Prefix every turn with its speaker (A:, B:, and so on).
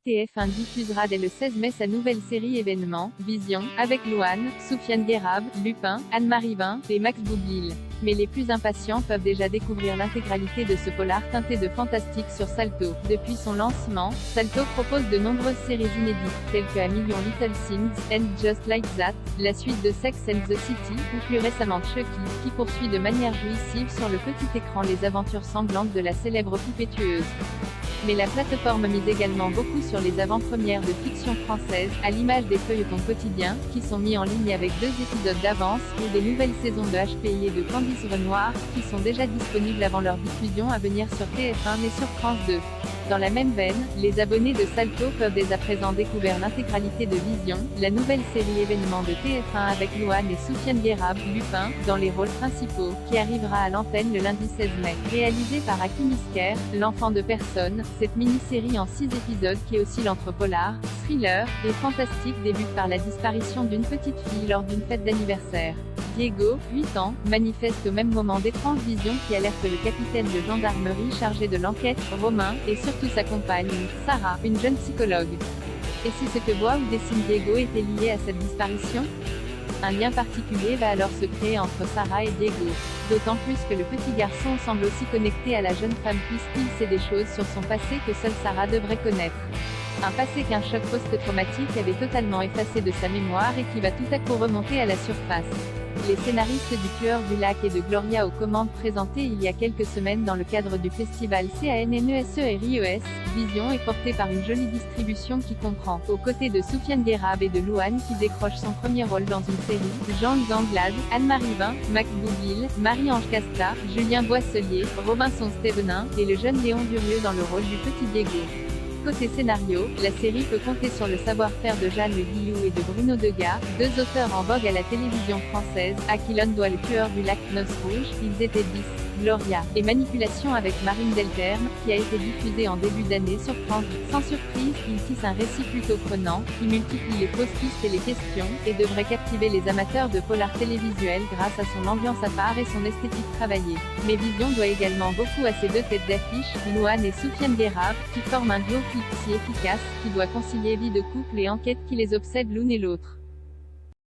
A: TF1 diffusera dès le 16 mai sa nouvelle série événement, Vision, avec Louane, Soufiane Guérab, Lupin, Anne-Marie Vin, et Max Boublil. Mais les plus impatients peuvent déjà découvrir l'intégralité de ce polar teinté de fantastique sur Salto. Depuis son lancement, Salto propose de nombreuses séries inédites, telles que A Million Little Things, and Just Like That, la suite de Sex and the City, ou plus récemment Chucky, qui poursuit de manière jouissive sur le petit écran les aventures sanglantes de la célèbre poupée tueuse. Mais la plateforme mise également beaucoup sur les avant-premières de fiction française, à l'image des feuilletons quotidiens, qui sont mis en ligne avec 2 épisodes d'avance, ou des nouvelles saisons de HPI et de Candice Renoir, qui sont déjà disponibles avant leur diffusion à venir sur TF1 et sur France 2. Dans la même veine, les abonnés de Salto peuvent dès à présent découvrir l'intégralité de Vision, la nouvelle série événement de TF1 avec Louane et Soufiane Guérab, Lupin, dans les rôles principaux, qui arrivera à l'antenne le lundi 16 mai. Réalisée par Hakim Isker, l'enfant de personne, cette mini-série en 6 épisodes qui oscille entre polar, thriller, et fantastique débute par la disparition d'une petite fille lors d'une fête d'anniversaire. Diego, 8 ans, manifeste au même moment d'étranges visions qui alertent le capitaine de gendarmerie chargé de l'enquête, Romain, et surtout sa compagne, Sarah, une jeune psychologue. Et si ce que voit ou dessine Diego était lié à cette disparition? Un lien particulier va alors se créer entre Sarah et Diego. D'autant plus que le petit garçon semble aussi connecté à la jeune femme puisqu'il sait des choses sur son passé que seule Sarah devrait connaître. Un passé qu'un choc post-traumatique avait totalement effacé de sa mémoire et qui va tout à coup remonter à la surface. Les scénaristes du Tueur du Lac et de Gloria aux commandes présentés il y a quelques semaines dans le cadre du festival CANNESE et RIES, Vision est porté par une jolie distribution qui comprend, aux côtés de Soufiane Guérab et de Louane qui décroche son premier rôle dans une série, Jean-Luc Anglade, Anne-Marie Vin, Max Boublil, Marie-Ange Casta, Julien Boisselier, Robinson Stevenin, et le jeune Léon Durieux dans le rôle du petit Diego. Côté scénario, la série peut compter sur le savoir-faire de Jeanne Le Guillou et de Bruno Degas, 2 auteurs en vogue à la télévision française, à qui l'on doit le Tueur du Lac, Noces Rouges, Ils étaient 10, Gloria, et Manipulation avec Marine Delterme, qui a été diffusée en début d'année sur France 2. Sans surprise, il tisse un récit plutôt prenant, qui multiplie les fausses pistes et les questions, et devrait captiver les amateurs de polar télévisuel grâce à son ambiance à part et son esthétique travaillée. Mais Vision doit également beaucoup à ses 2 têtes d'affiche, Louane et Soufiane Guérab, qui forment un duo si efficace, qui doit concilier vie de couple et enquête qui les obsède l'une et l'autre.